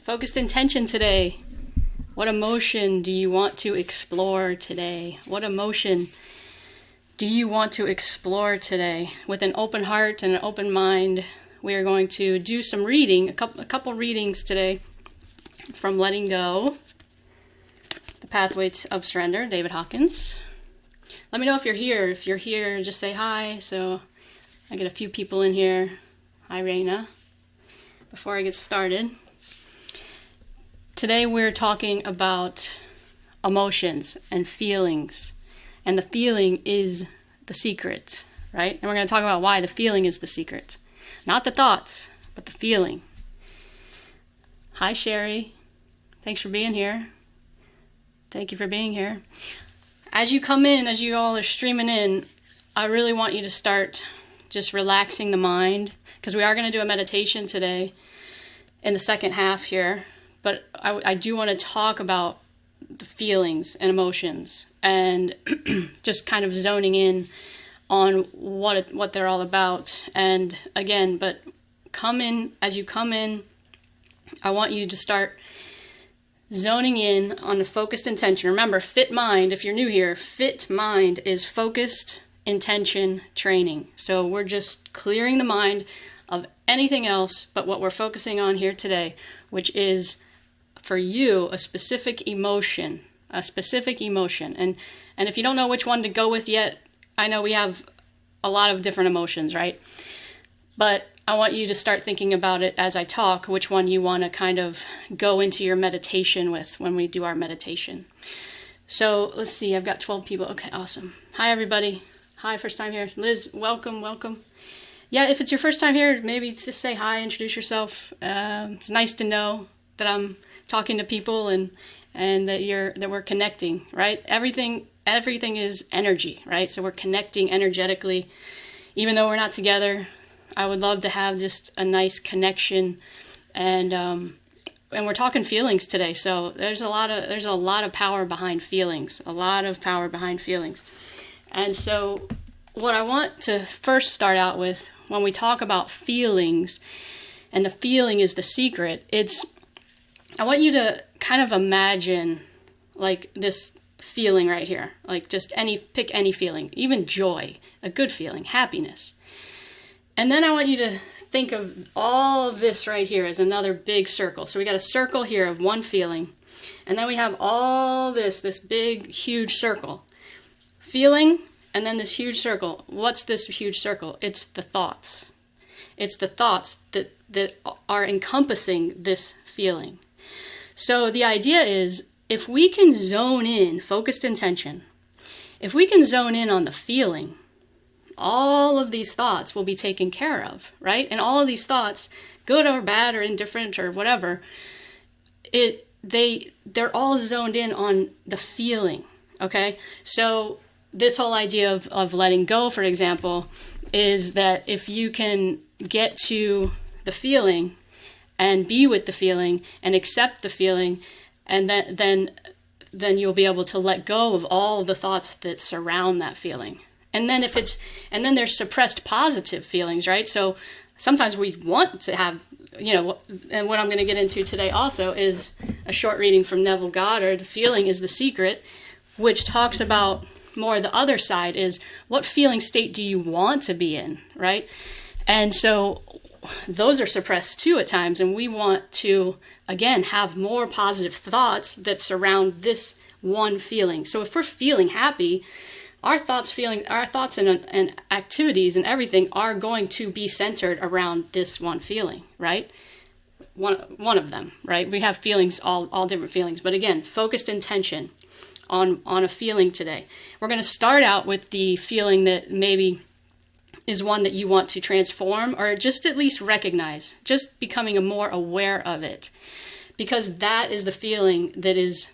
Focused intention today. What emotion do you want to explore today? What emotion do you want to explore today? With an open heart and an open mind, we are going to do some reading, a couple readings today from Letting Go, The Pathway of Surrender, David Hawkins. Let me know if you're here. If you're here, just say hi. So I get a few people in here. Hi, Raina. Before I get started, today we're talking about emotions and feelings. And the feeling is the secret, right? And we're going to talk about why the feeling is the secret. Not the thoughts, but the feeling. Hi, Sherry. Thanks for being here. Thank you for being here. As you come in, as you all are streaming in, I really want you to start just relaxing the mind, because we are going to do a meditation today in the second half here. But I do want to talk about the feelings and emotions and just kind of zoning in on what they're all about. And again, but as you come in, I want you to start zoning in on the focused intention. Remember, fit mind, if you're new here, fit mind is focused intention training. So we're just clearing the mind of anything else but what we're focusing on here today, which is for you a specific emotion. And if you don't know which one to go with yet, I know we have a lot of different emotions, right? But I want you to start thinking about it as I talk, which one you want to kind of go into your meditation with when we do our meditation. So let's see, I've got 12 people. Okay, awesome. Hi, everybody. Hi, first time here. Liz, welcome. Yeah, if it's your first time here, maybe just say hi, introduce yourself. It's nice to know that I'm talking to people and that we're connecting, right? Everything is energy, right? So we're connecting energetically, even though we're not together. I would love to have just a nice connection, and we're talking feelings today. So there's a lot of power behind feelings, And so what I want to first start out with, when we talk about feelings, and the feeling is the secret, I want you to kind of imagine like this feeling right here, like just pick any feeling, even joy, a good feeling, happiness. And then I want you to think of all of this right here as another big circle. So we got a circle here of one feeling, and then we have all this big, huge circle. Feeling, and then this huge circle. What's this huge circle? It's the thoughts. It's the thoughts that are encompassing this feeling. So the idea is, if we can zone in, focused intention, if we can zone in on the feeling, all of these thoughts will be taken care of, right? And all of these thoughts, good or bad or indifferent or whatever, they're all zoned in on the feeling, okay? So this whole idea of letting go, for example, is that if you can get to the feeling and be with the feeling and accept the feeling, and then you'll be able to let go of all of the thoughts that surround that feeling. And then then there's suppressed positive feelings, right? So sometimes we want to have, and what I'm going to get into today also is a short reading from Neville Goddard, Feeling is the Secret, which talks about more the other side is, what feeling state do you want to be in, right? And so those are suppressed too at times, and we want to, again, have more positive thoughts that surround this one feeling. So if we're feeling happy, our thoughts and activities and everything are going to be centered around this one feeling, right? One of them, right? We have feelings, all different feelings. But again, focused intention on a feeling today. We're going to start out with the feeling that maybe is one that you want to transform, or just at least recognize, just becoming more aware of it. Because that is the feeling that is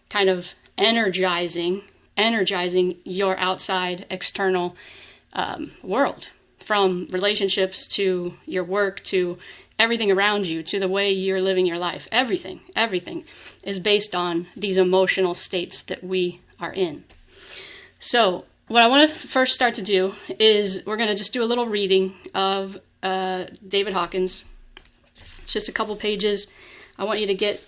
kind of energizing your outside external world, from relationships to your work to everything around you, to the way you're living your life. Everything is based on these emotional states that we are in. So what I want to first start to do is we're going to just do a little reading of David Hawkins. It's just a couple pages. I want you to get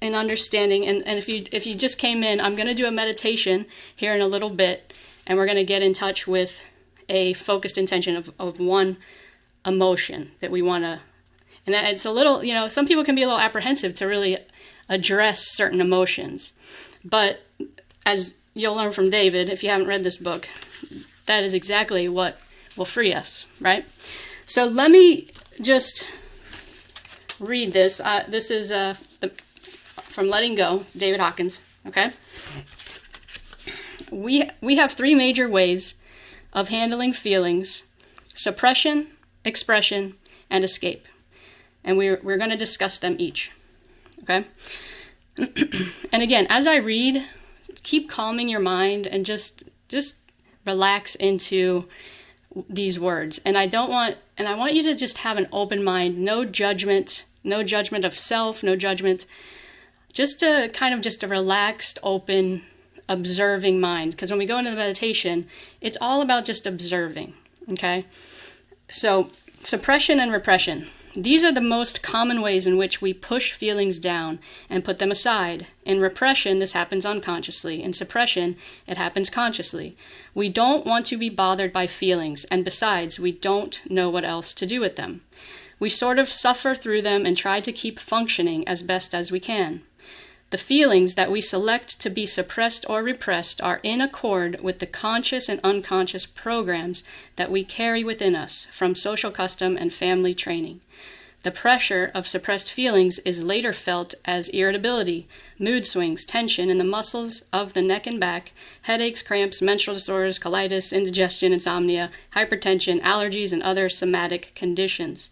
an understanding. And if you just came in, I'm going to do a meditation here in a little bit, and we're going to get in touch with a focused intention of one emotion that we want to. And it's a little, some people can be a little apprehensive to really address certain emotions. But as you'll learn from David, if you haven't read this book, that is exactly what will free us, right? So let me just read this. This is from Letting Go, David Hawkins, okay? We have three major ways of handling feelings: suppression, expression, and escape. And we're going to discuss them each, okay? And again, as I read, keep calming your mind and just relax into these words. And I want you to just have an open mind, no judgment of self, no judgment, just a relaxed, open, observing mind. Because when we go into the meditation, it's all about just observing, okay? So, suppression and repression. These are the most common ways in which we push feelings down and put them aside. In repression, this happens unconsciously. In suppression, it happens consciously. We don't want to be bothered by feelings, and besides, we don't know what else to do with them. We sort of suffer through them and try to keep functioning as best as we can. The feelings that we select to be suppressed or repressed are in accord with the conscious and unconscious programs that we carry within us from social custom and family training. The pressure of suppressed feelings is later felt as irritability, mood swings, tension in the muscles of the neck and back, headaches, cramps, menstrual disorders, colitis, indigestion, insomnia, hypertension, allergies, and other somatic conditions.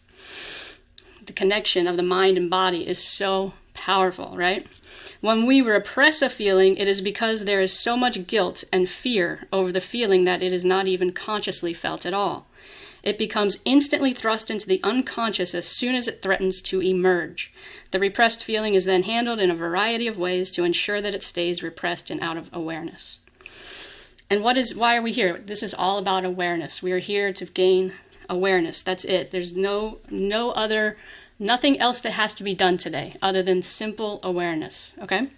The connection of the mind and body is so powerful, right? When we repress a feeling, it is because there is so much guilt and fear over the feeling that it is not even consciously felt at all. It becomes instantly thrust into the unconscious as soon as it threatens to emerge. The repressed feeling is then handled in a variety of ways to ensure that it stays repressed and out of awareness. And why are we here? This is all about awareness. We are here to gain awareness. That's it. There's nothing else that has to be done today other than simple awareness, okay?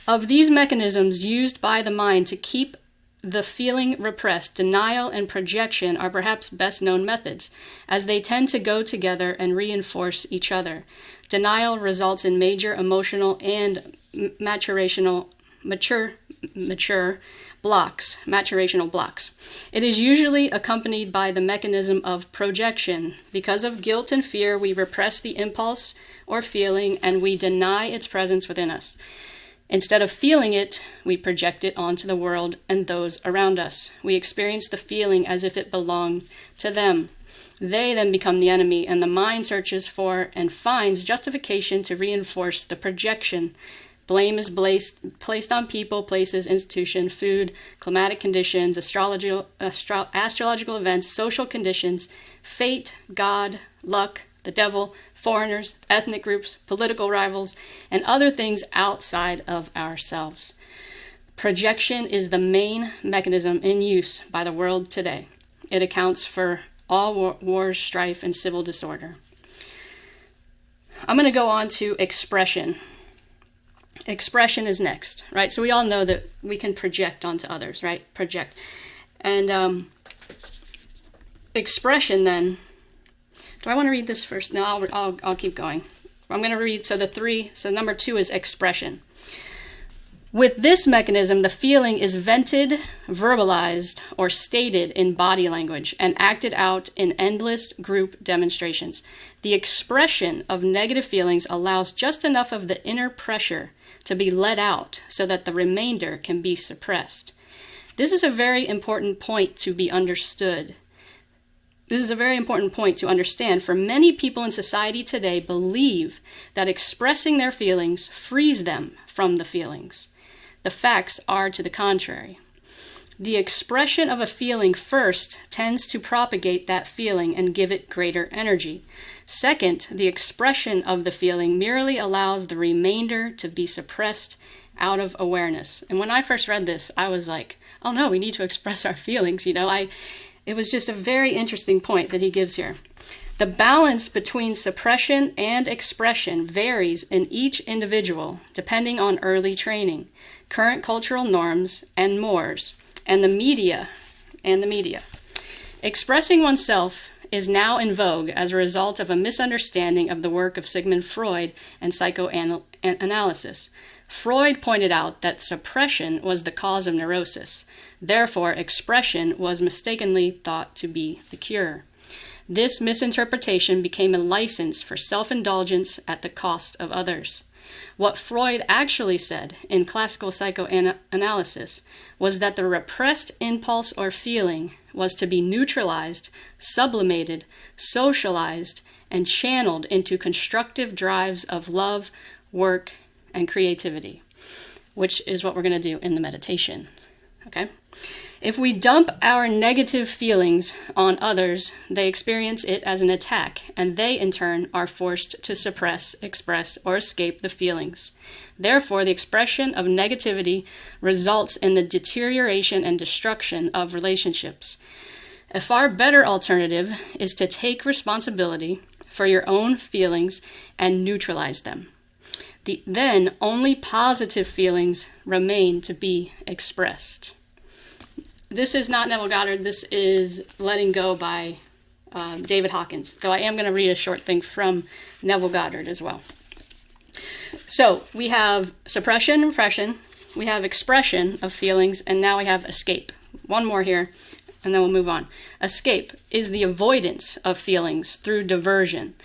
Of these mechanisms used by the mind to keep the feeling repressed, denial and projection are perhaps best known methods, as they tend to go together and reinforce each other. Denial results in major emotional and maturational blocks. It is usually accompanied by the mechanism of projection. Because of guilt and fear, we repress the impulse or feeling and we deny its presence within us. Instead of feeling it, we project it onto the world and those around us. We experience the feeling as if it belonged to them. They then become the enemy, and the mind searches for and finds justification to reinforce the projection. Blame is placed on people, places, institutions, food, climatic conditions, astrological events, social conditions, fate, God, luck, the devil, foreigners, ethnic groups, political rivals, and other things outside of ourselves. Projection is the main mechanism in use by the world today. It accounts for all wars, strife, and civil disorder. I'm going to go on to expression. Expression is next, right? So we all know that we can project onto others, right? Project. And expression then, do I want to read this first? No, I'll keep going. I'm going to read, so number 2 is expression. With this mechanism, the feeling is vented, verbalized, or stated in body language and acted out in endless group demonstrations. The expression of negative feelings allows just enough of the inner pressure to be let out so that the remainder can be suppressed. This is a very important point to be understood. This is a very important point to understand, for many people in society today believe that expressing their feelings frees them from the feelings. The facts are to the contrary. The expression of a feeling first tends to propagate that feeling and give it greater energy. Second, the expression of the feeling merely allows the remainder to be suppressed out of awareness. And when I first read this, I was like, oh no, we need to express our feelings. It was just a very interesting point that he gives here. The balance between suppression and expression varies in each individual depending on early training, current cultural norms and mores, and the media. Expressing oneself is now in vogue as a result of a misunderstanding of the work of Sigmund Freud and psychoanalysis. Freud pointed out that suppression was the cause of neurosis. Therefore, expression was mistakenly thought to be the cure. This misinterpretation became a license for self-indulgence at the cost of others. What Freud actually said in classical psychoanalysis was that the repressed impulse or feeling was to be neutralized, sublimated, socialized, and channeled into constructive drives of love, work, and creativity, which is what we're going to do in the meditation. Okay? If we dump our negative feelings on others, they experience it as an attack, and they, in turn, are forced to suppress, express, or escape the feelings. Therefore, the expression of negativity results in the deterioration and destruction of relationships. A far better alternative is to take responsibility for your own feelings and neutralize them. Then only positive feelings remain to be expressed. This is not Neville Goddard. This is Letting Go by David Hawkins, though I am going to read a short thing from Neville Goddard as well. So we have suppression, repression, we have expression of feelings, and now we have escape. One more here, and then we'll move on. Escape is the avoidance of feelings through diversion.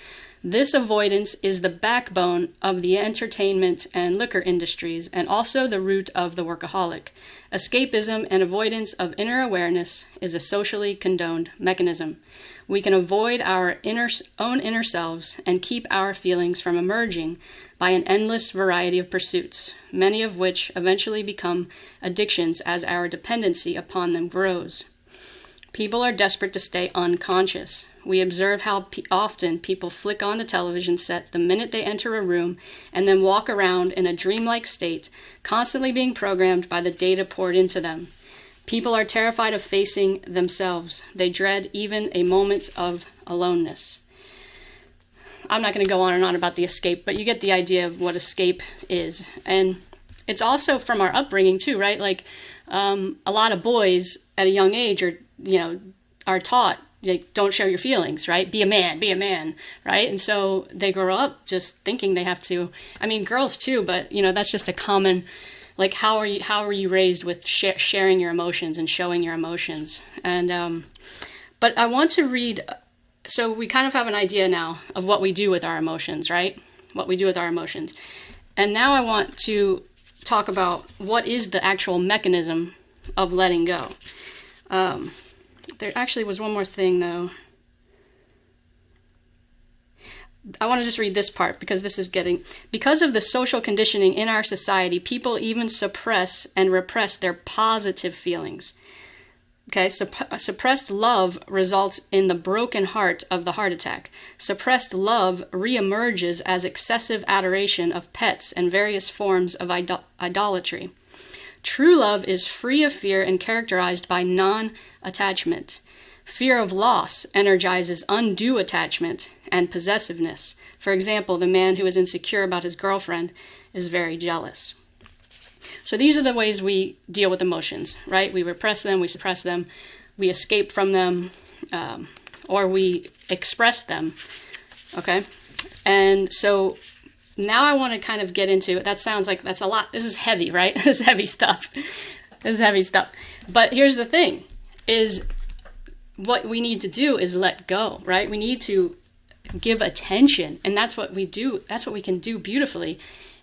This avoidance is the backbone of the entertainment and liquor industries and also the root of the workaholic. Escapism and avoidance of inner awareness is a socially condoned mechanism. We can avoid our own inner selves and keep our feelings from emerging by an endless variety of pursuits, many of which eventually become addictions as our dependency upon them grows. People are desperate to stay unconscious. We observe how often people flick on the television set the minute they enter a room and then walk around in a dreamlike state, constantly being programmed by the data poured into them. People are terrified of facing themselves. They dread even a moment of aloneness. I'm not going to go on and on about the escape, but you get the idea of what escape is. And it's also from our upbringing too, right? Like a lot of boys at a young age are taught, like, don't show your feelings, right? Be a man, right? And so they grow up just thinking they have to. I mean, girls too, but that's just a common, like, how are you raised with sharing your emotions and showing your emotions? And but I want to read. So we kind of have an idea now of what we do with our emotions, right? What we do with our emotions, and now I want to talk about what is the actual mechanism of letting go. There actually was one more thing, though. I want to just read this part because because of the social conditioning in our society, people even suppress and repress their positive feelings. Okay, suppressed love results in the broken heart of the heart attack. Suppressed love reemerges as excessive adoration of pets and various forms of idolatry. True love is free of fear and characterized by non-attachment. Fear of loss energizes undue attachment and possessiveness. For example, the man who is insecure about his girlfriend is very jealous. So these are the ways we deal with emotions, right? We repress them, we suppress them, we escape from them, or we express them, okay? And so now I want to kind of get into, that sounds like that's a lot. This is heavy, right? This is heavy stuff. But here's the thing, is what we need to do is let go, right? We need to give attention, and that's what we do. That's what we can do beautifully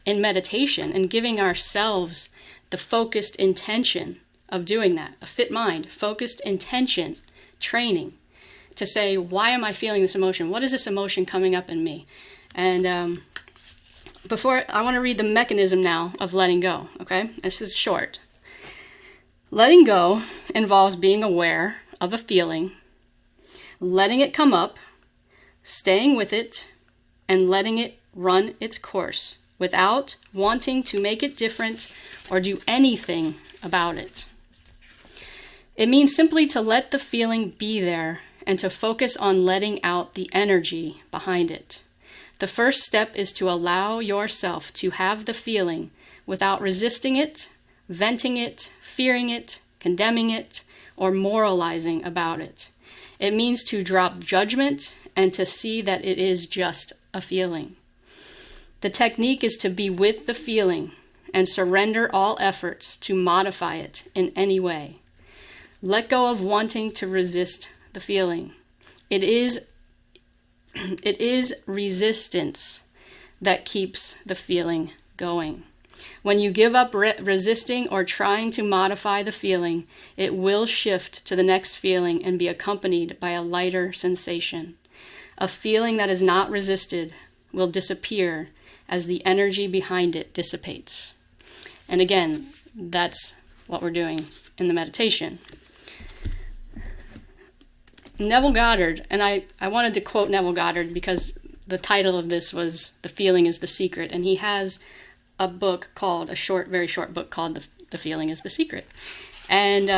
in meditation and giving ourselves the focused intention of doing that. A fit mind, focused intention training to say, why am I feeling this emotion? What is this emotion coming up in me? And before, I want to read the mechanism now of letting go, okay? This is short. Letting go involves being aware of a feeling, letting it come up, staying with it, and letting it run its course without wanting to make it different or do anything about it. It means simply to let the feeling be there and to focus on letting out the energy behind it. The first step is to allow yourself to have the feeling without resisting it, venting it, fearing it, condemning it, or moralizing about it. It means to drop judgment and to see that it is just a feeling. The technique is to be with the feeling and surrender all efforts to modify it in any way. Let go of wanting to resist the feeling. It is resistance that keeps the feeling going. When you give up resisting or trying to modify the feeling, it will shift to the next feeling and be accompanied by a lighter sensation. A feeling that is not resisted will disappear as the energy behind it dissipates. And again, that's what we're doing in the meditation. Neville Goddard, and I wanted to quote Neville Goddard because the title of this was The Feeling is the Secret, and he has a book called, very short book called The Feeling is the Secret. And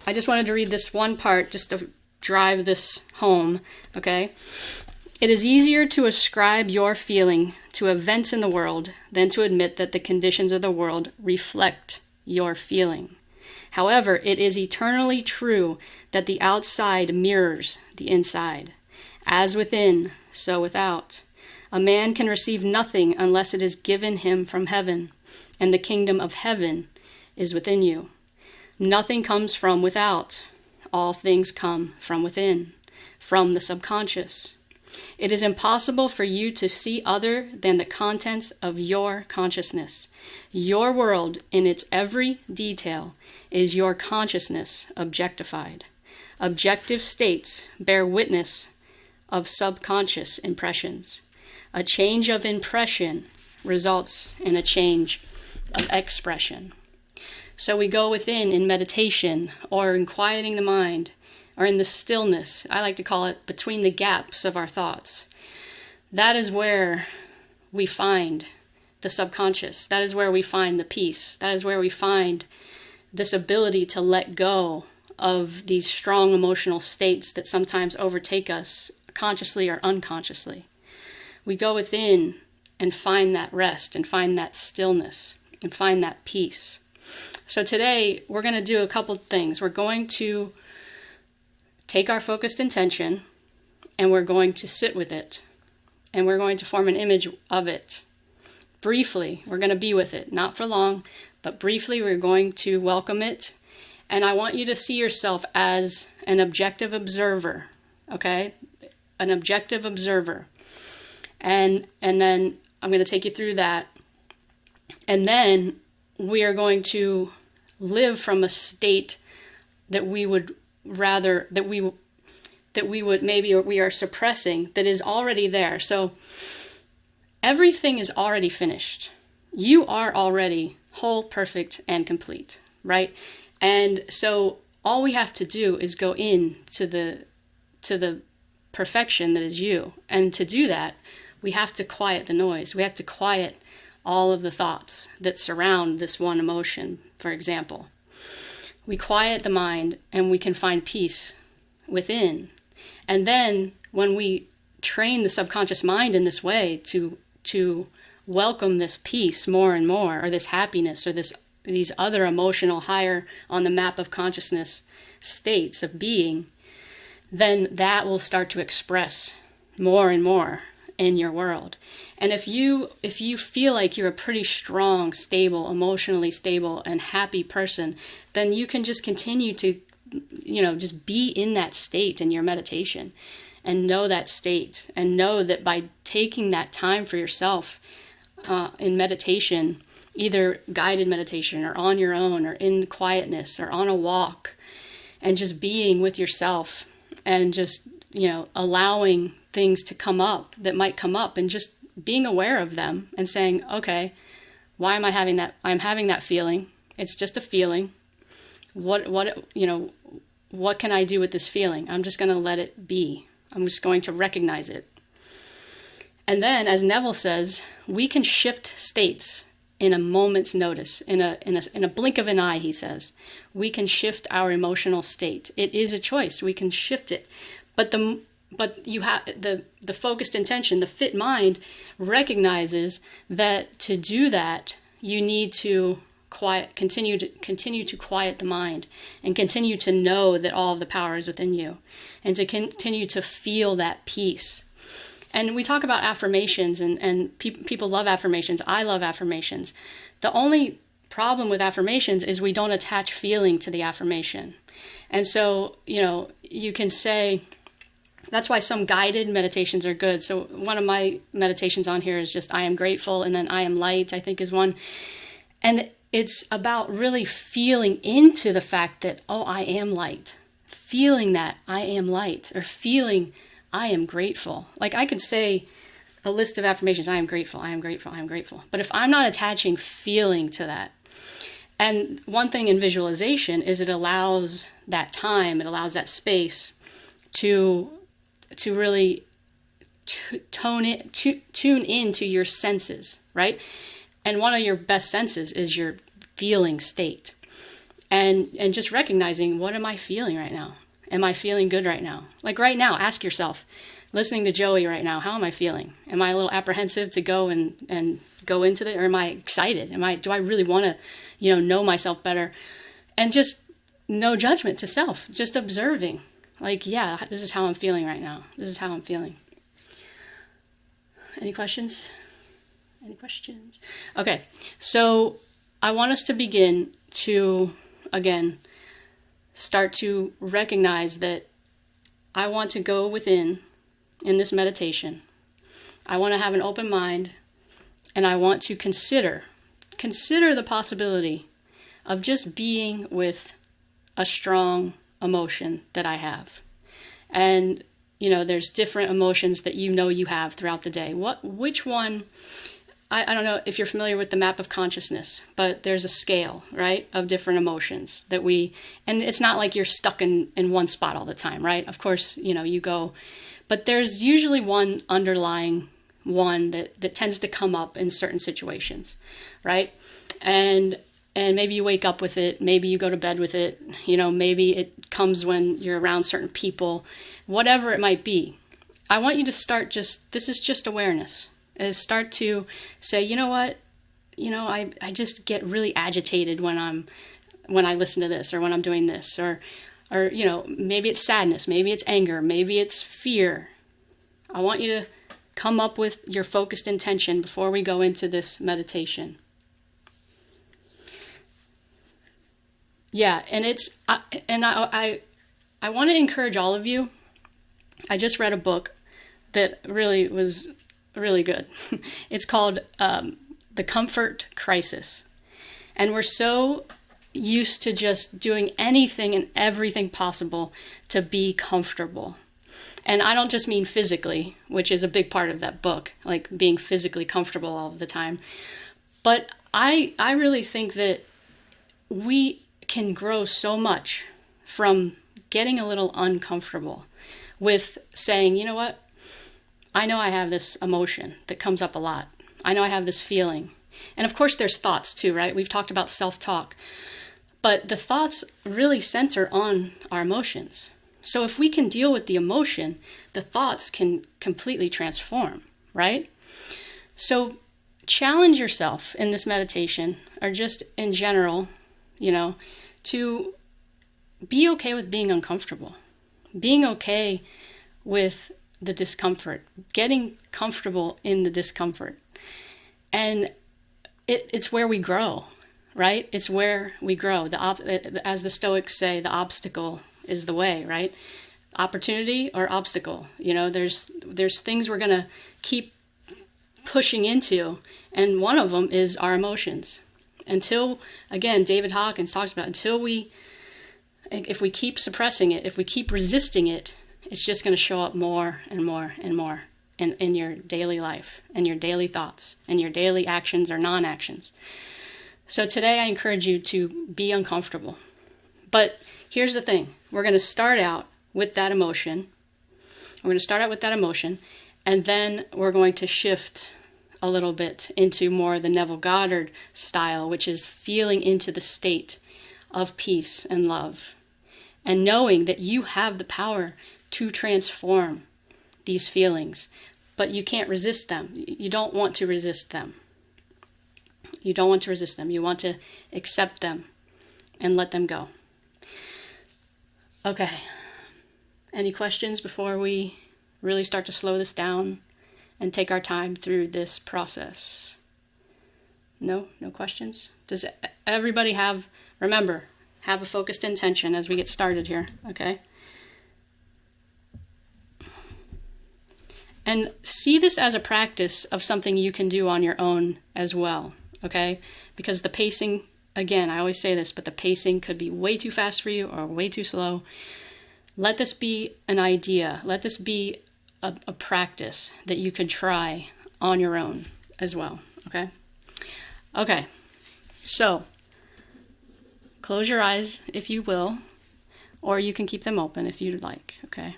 I just wanted to read this one part just to drive this home, okay? It is easier to ascribe your feeling to events in the world than to admit that the conditions of the world reflect your feeling. However, it is eternally true that the outside mirrors the inside. As within, so without. A man can receive nothing unless it is given him from heaven, and the kingdom of heaven is within you. Nothing comes from without. All things come from within, from the subconscious. It is impossible for you to see other than the contents of your consciousness. Your world, in its every detail, is your consciousness objectified. Objective states bear witness of subconscious impressions. A change of impression results in a change of expression. So we go within in meditation or in quieting the mind or in the stillness. I like to call it between the gaps of our thoughts. That is where we find the subconscious. That is where we find the peace. That is where we find this ability to let go of these strong emotional states that sometimes overtake us consciously or unconsciously. We go within and find that rest and find that stillness and find that peace. So today we're going to do a couple things. We're going to take our focused intention and we're going to sit with it and we're going to form an image of it. Briefly, we're going to be with it, not for long, but briefly we're going to welcome it. And I want you to see yourself as an objective observer, okay? An objective observer. And then I'm going to take you through that. And then we are going to live from a state that we would rather, that we would maybe, or we are suppressing, that is already there. So everything is already finished. You are already whole, perfect, and complete, right? And so all we have to do is go in to the perfection that is you. And to do that, we have to quiet the noise. We have to quiet all of the thoughts that surround this one emotion, for example. We quiet the mind and we can find peace within. And then when we train the subconscious mind in this way to welcome this peace more and more, or this happiness, or these other emotional higher on the map of consciousness states of being, then that will start to express more and more in your world. And if you feel like you're a pretty strong, stable, emotionally stable and happy person, then you can just continue to, just be in that state in your meditation and know that state, and know that by taking that time for yourself in meditation, either guided meditation or on your own or in quietness or on a walk, and just being with yourself and just, allowing things to come up that might come up, and just being aware of them and saying, okay, why am I having that? I'm having that feeling. It's just a feeling. What can I do with this feeling? I'm just going to let it be. I'm just going to recognize it. And then, as Neville says, we can shift states in a moment's notice, in a blink of an eye, he says. We can shift our emotional state. It is a choice. We can shift it. But you have the focused intention, the fit mind recognizes that to do that, you need to continue to quiet the mind and continue to know that all of the power is within you and to continue to feel that peace. And we talk about affirmations and people love affirmations. I love affirmations. The only problem with affirmations is we don't attach feeling to the affirmation. And so, you can say, that's why some guided meditations are good. So one of my meditations on here is just, I am grateful. And then I am light, I think is one. And it's about really feeling into the fact that, oh, I am light. Feeling that I am light, or feeling I am grateful. Like I could say a list of affirmations, I am grateful, I am grateful, I am grateful. But if I'm not attaching feeling to that, and one thing in visualization is it allows that time, it allows that space to really tune into your senses, right? And one of your best senses is your feeling state. And just recognizing, what am I feeling right now? Am I feeling good right now? Like right now, ask yourself, listening to Joey right now, how am I feeling? Am I a little apprehensive to go and go into it? Or am I excited? Do I really want to, know myself better? And just no judgment to self, just observing. Like, yeah, this is how I'm feeling right now. This is how I'm feeling. Any questions? Any questions? Okay, so I want us to begin to, again, start to recognize that I want to go within in this meditation. I want to have an open mind, and I want to consider the possibility of just being with a strong emotion that I have. And, there's different emotions that you have throughout the day. Which one, I don't know if you're familiar with the map of consciousness, but there's a scale, right, of different emotions and it's not like you're stuck in one spot all the time, right? Of course, you go, but there's usually one underlying one that tends to come up in certain situations, right? And maybe you wake up with it, maybe you go to bed with it, maybe it comes when you're around certain people, whatever it might be. I want you to start this is just awareness. Is start to say, you know what, I just get really agitated when I listen to this, or when I'm doing this, or maybe it's sadness, maybe it's anger, maybe it's fear. I want you to come up with your focused intention before we go into this meditation. Yeah, and I want to encourage all of you. I just read a book that really was really good. It's called The Comfort Crisis. And we're so used to just doing anything and everything possible to be comfortable. And I don't just mean physically, which is a big part of that book, like being physically comfortable all the time. But I really think that we can grow so much from getting a little uncomfortable with saying, you know what? I know I have this emotion that comes up a lot. I know I have this feeling. And of course there's thoughts too, right? We've talked about self-talk. But the thoughts really center on our emotions. So if we can deal with the emotion, the thoughts can completely transform, right? So challenge yourself in this meditation, or just in general, to be okay with being uncomfortable, being okay with the discomfort, getting comfortable in the discomfort. And it's where we grow, right? It's where we grow. As the Stoics say, the obstacle is the way, right? Opportunity or obstacle. There's things we're going to keep pushing into, and one of them is our emotions. Until, again, David Hawkins talks about, if we keep suppressing it, if we keep resisting it, it's just going to show up more and more and more in your daily life, and your daily thoughts, and your daily actions or non-actions. So today I encourage you to be uncomfortable. But here's the thing. We're going to start out with that emotion. And then we're going to shift a little bit into more the Neville Goddard style, which is feeling into the state of peace and love, and knowing that you have the power to transform these feelings, but you can't resist them. You don't want to resist them. You don't want to resist them. You want to accept them and let them go. Okay. Any questions before we really start to slow this down and take our time through this process? No questions? Does everybody remember, have a focused intention as we get started here, okay? And see this as a practice of something you can do on your own as well, okay? Because the pacing, again, I always say this, but the pacing could be way too fast for you or way too slow. Let this be an idea. Let this be a practice that you can try on your own as well, okay? Okay, so close your eyes if you will, or you can keep them open if you'd like, okay?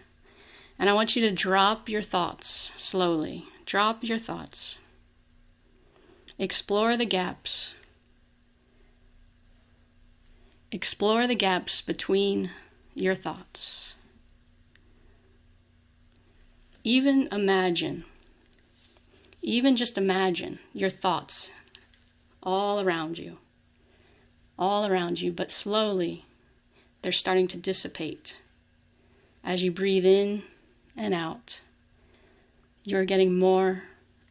And I want you to drop your thoughts slowly. Drop your thoughts. Explore the gaps. Explore the gaps between your thoughts. Even just imagine your thoughts all around you, but slowly they're starting to dissipate. As you breathe in and out, you're getting more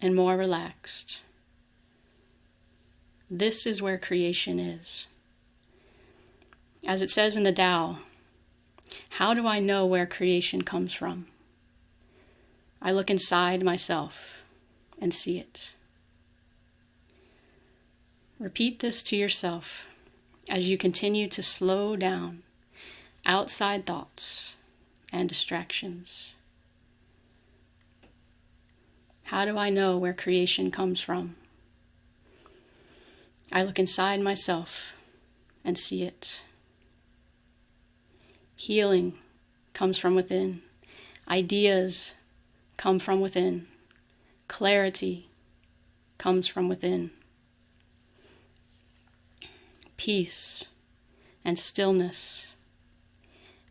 and more relaxed. This is where creation is. As it says in the Tao, how do I know where creation comes from? I look inside myself and see it. Repeat this to yourself as you continue to slow down outside thoughts and distractions. How do I know where creation comes from? I look inside myself and see it. Healing comes from within. Ideas come from within. Clarity comes from within. Peace and stillness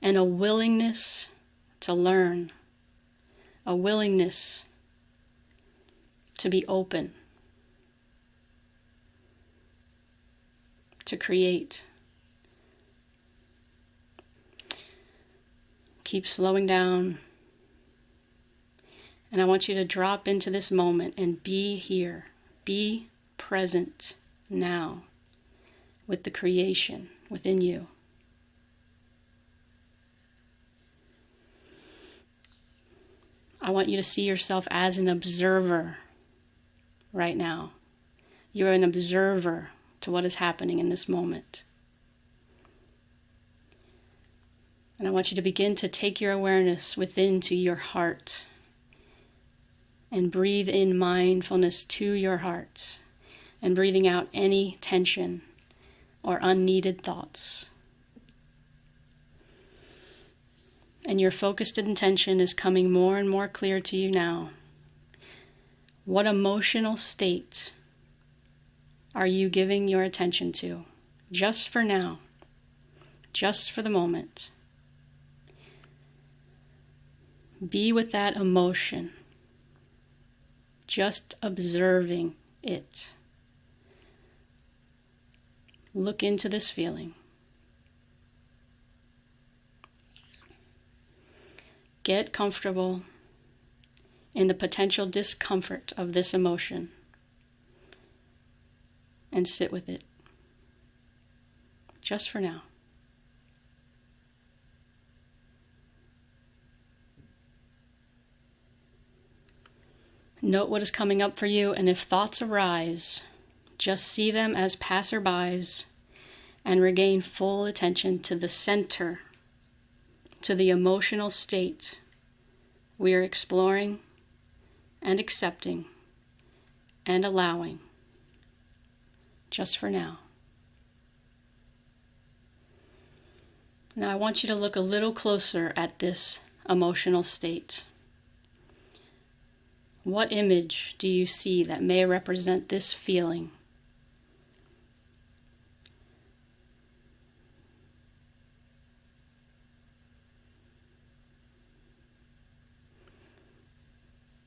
and a willingness to learn, a willingness to be open, to create. Keep slowing down. And I want you to drop into this moment and be here. Be present now with the creation within you. I want you to see yourself as an observer right now. You're an observer to what is happening in this moment. And I want you to begin to take your awareness within to your heart and breathe in mindfulness to your heart and breathing out any tension or unneeded thoughts. And your focused intention is coming more and more clear to you now. What emotional state are you giving your attention to? Just for now, just for the moment. Be with that emotion, just observing it. Look into this feeling. Get comfortable in the potential discomfort of this emotion and sit with it, just for now. Note what is coming up for you, and if thoughts arise, just see them as passerbys and regain full attention to the center, to the emotional state we are exploring and accepting and allowing, just for now. Now I want you to look a little closer at this emotional state. What image do you see that may represent this feeling?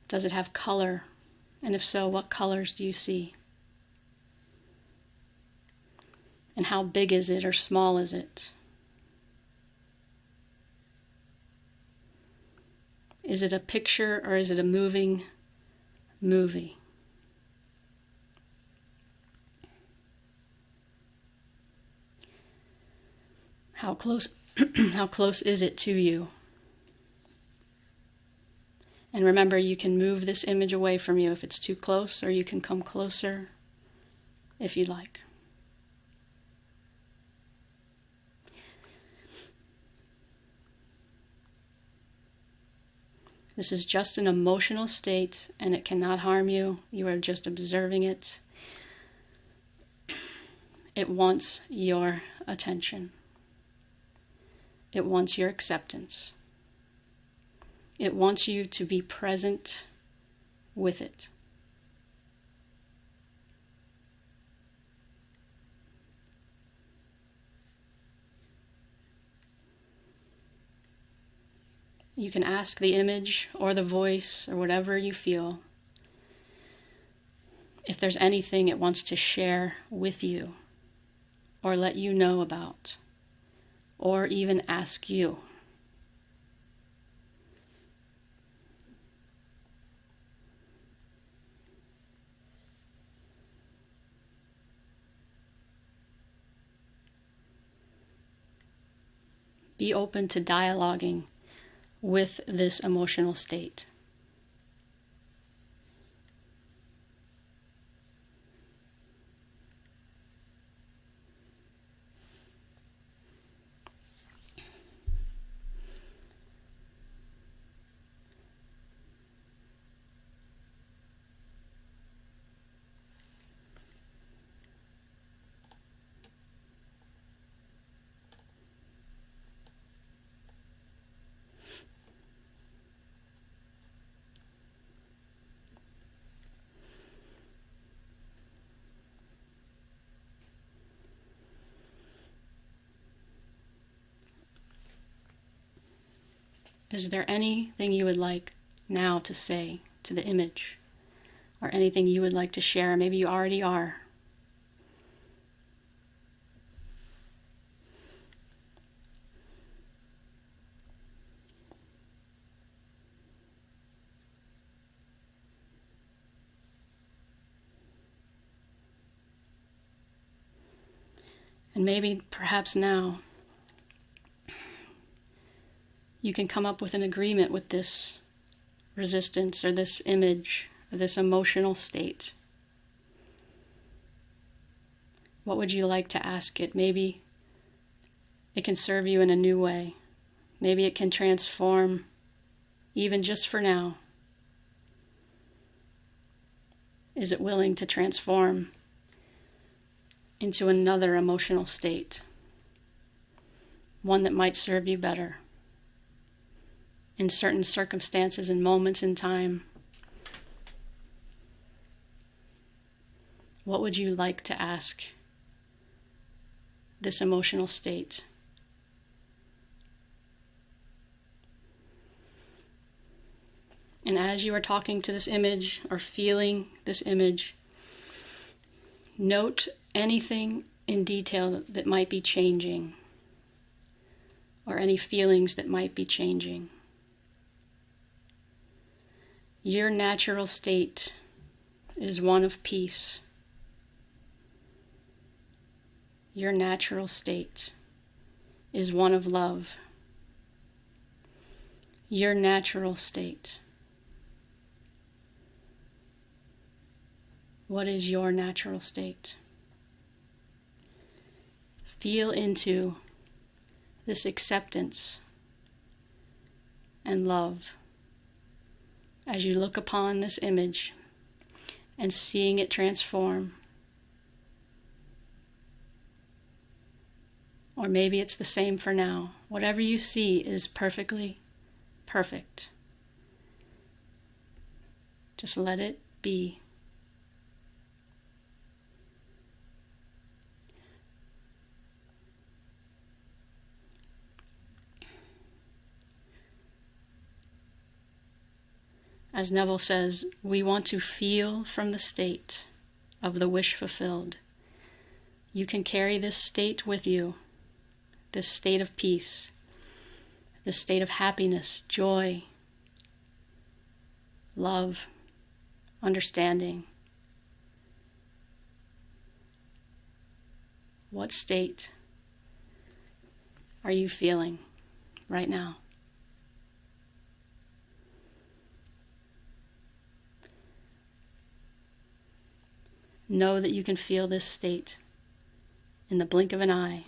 Does it have color? And if so, what colors do you see? And how big is it or small is it? Is it a picture or is it a moving movie? How close how close is it to you? And remember, you can move this image away from you if it's too close, or you can come closer if you'd like. This is just an emotional state, and it cannot harm you. You are just observing it. It wants your attention. It wants your acceptance. It wants you to be present with it. You can ask the image or the voice or whatever you feel if there's anything it wants to share with you or let you know about, or even ask you. Be open to dialoguing with this emotional state. Is there anything you would like now to say to the image, or anything you would like to share? Maybe you already are. And maybe, perhaps now, you can come up with an agreement with this resistance or this image or this emotional state. What would you like to ask it? Maybe it can serve you in a new way. Maybe it can transform, even just for now. Is it willing to transform into another emotional state? One that might serve you better in certain circumstances and moments in time. What would you like to ask this emotional state? And as you are talking to this image or feeling this image, note anything in detail that might be changing, or any feelings that might be changing. Your natural state is one of peace. Your natural state is one of love. Your natural state. What is your natural state? Feel into this acceptance and love as you look upon this image and seeing it transform. Or maybe it's the same for now. Whatever you see is perfectly perfect. Just let it be. As Neville says, we want to feel from the state of the wish fulfilled. You can carry this state with you, this state of peace, this state of happiness, joy, love, understanding. What state are you feeling right now? Know that you can feel this state in the blink of an eye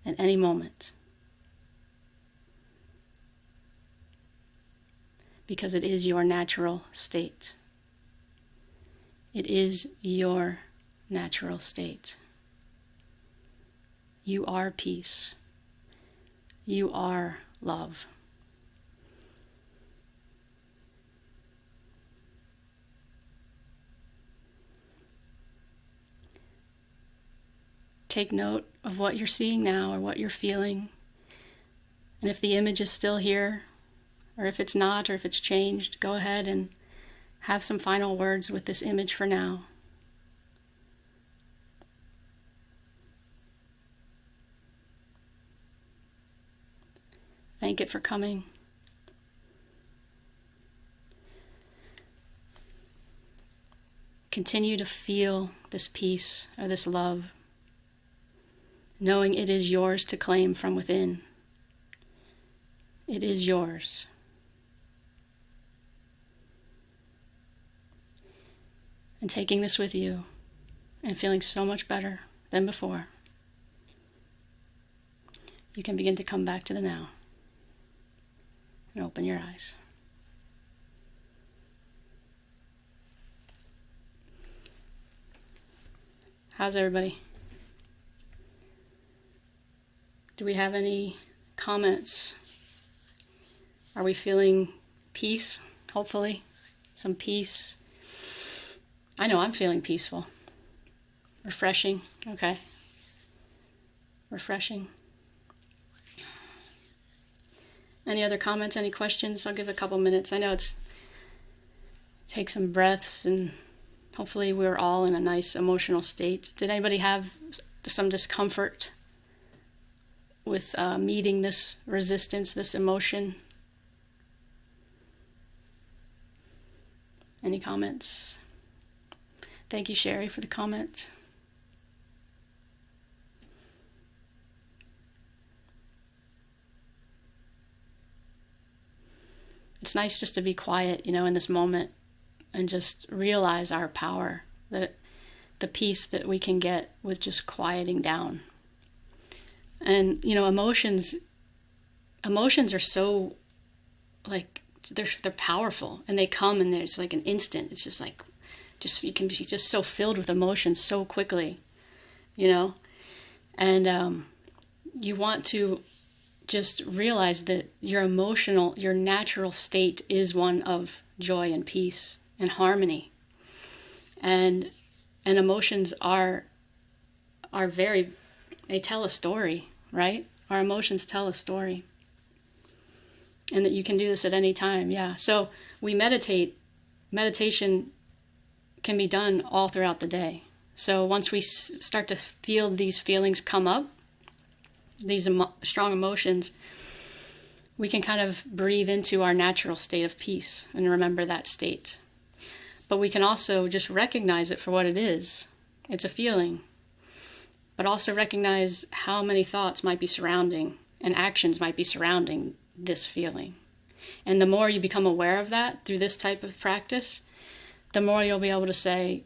at any moment, because it is your natural state. It is your natural state. You are peace. You are love. Take note of what you're seeing now or what you're feeling. And if the image is still here, or if it's not, or if it's changed, go ahead and have some final words with this image for now. Thank it for coming. Continue to feel this peace or this love, knowing it is yours to claim from within. It is yours. And taking this with you and feeling so much better than before, you can begin to come back to the now and open your eyes. How's everybody? Do we have any comments? Are we feeling peace? Hopefully, some peace. I know I'm feeling peaceful. Refreshing. Okay. Refreshing. Any other comments? Any questions? I'll give a couple minutes. I know take some breaths, and hopefully we're all in a nice emotional state. Did anybody have some discomfort with meeting this resistance, this emotion? Any comments? Thank you, Sherry, for the comment. It's nice just to be quiet, in this moment and just realize our power, that the peace that we can get with just quieting down. And, emotions are so, they're powerful, and they come and there's like an instant. It's just like, you can be just so filled with emotions so quickly, and you want to just realize that your natural state is one of joy and peace and harmony. And emotions are they tell a story, right? Our emotions tell a story. And that you can do this at any time, yeah. So we meditate. Meditation can be done all throughout the day. So once we start to feel these feelings come up, these strong emotions, we can kind of breathe into our natural state of peace and remember that state. But we can also just recognize it for what it is. It's a feeling. But also recognize how many thoughts might be surrounding and actions might be surrounding this feeling. And the more you become aware of that through this type of practice, the more you'll be able to say,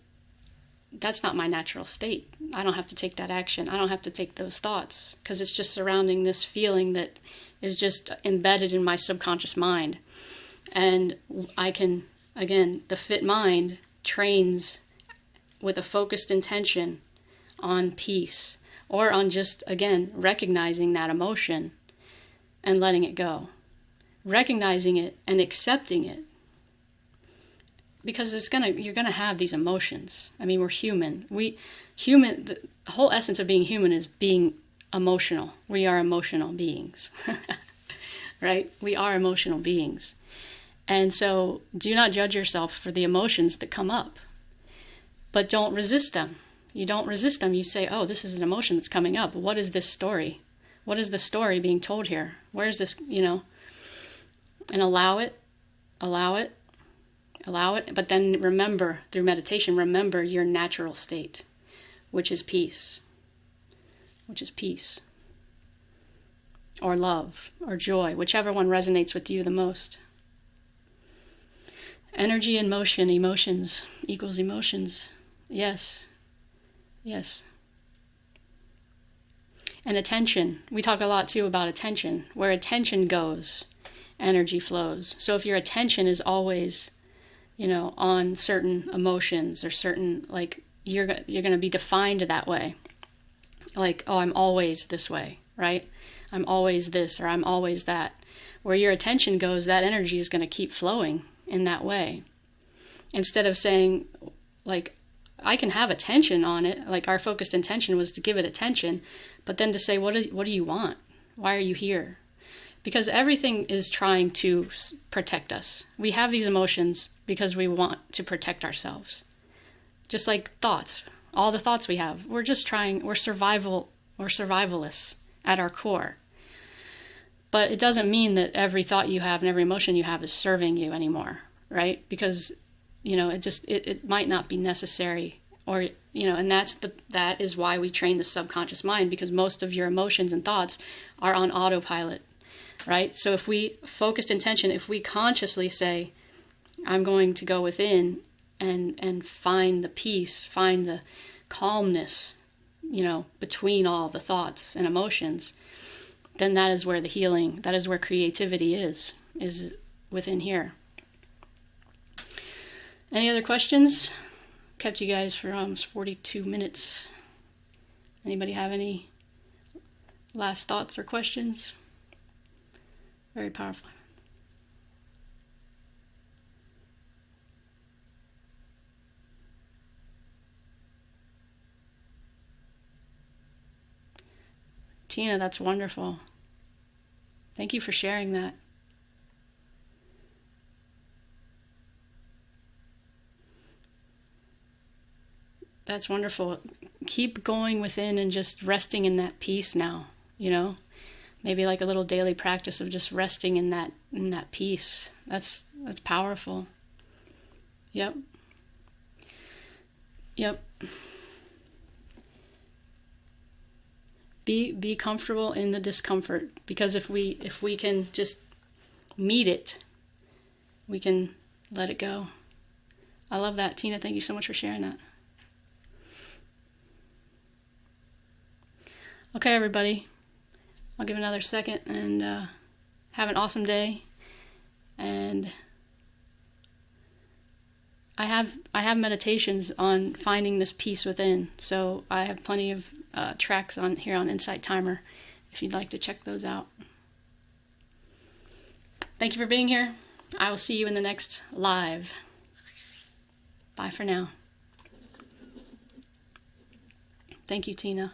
that's not my natural state. I don't have to take that action. I don't have to take those thoughts, because it's just surrounding this feeling that is just embedded in my subconscious mind. And I can, again, the fit mind trains with a focused intention on peace, or on just, again, recognizing that emotion and letting it go. Recognizing it and accepting it because you're gonna have these emotions. I mean, we're human. The whole essence of being human is being emotional. We are emotional beings, right? We are emotional beings. And so do not judge yourself for the emotions that come up, but don't resist them. You don't resist them. You say, oh, this is an emotion that's coming up. What is this story? What is the story being told here? Where's this, and allow it, but then remember, through meditation, remember your natural state, which is peace, or love, or joy, whichever one resonates with you the most. Energy and motion, emotions equals emotions. Yes. And attention. We talk a lot too about attention. Where attention goes, energy flows. So if your attention is always, on certain emotions or certain, like, you're going to be defined that way. Like, oh, I'm always this way, right? I'm always this, or I'm always that. Where your attention goes, that energy is going to keep flowing in that way. Instead of saying, like, I can have attention on it, like our focused intention was to give it attention, but then to say, what do you want? Why are you here? Because everything is trying to protect us. We have these emotions because we want to protect ourselves. Just like thoughts, all the thoughts we have, we're survivalists at our core. But it doesn't mean that every thought you have and every emotion you have is serving you anymore, right? Because it might not be necessary, or and that is why we train the subconscious mind, because most of your emotions and thoughts are on autopilot, right? So if we focused intention, if we consciously say, I'm going to go within and find the peace, find the calmness, between all the thoughts and emotions, then that is where the healing, that is where creativity is within here. Any other questions? Kept you guys for almost 42 minutes. Anybody have any last thoughts or questions? Very powerful. Tina, that's wonderful. Thank you for sharing that. That's wonderful. Keep going within and just resting in that peace now, Maybe like a little daily practice of just resting in that peace. That's powerful. Yep. Be comfortable in the discomfort, because if we can just meet it, we can let it go. I love that, Tina. Thank you so much for sharing that. Okay, everybody, I'll give another second and have an awesome day. And I have meditations on finding this peace within. So I have plenty of tracks on here on Insight Timer if you'd like to check those out. Thank you for being here. I will see you in the next live. Bye for now. Thank you, Tina.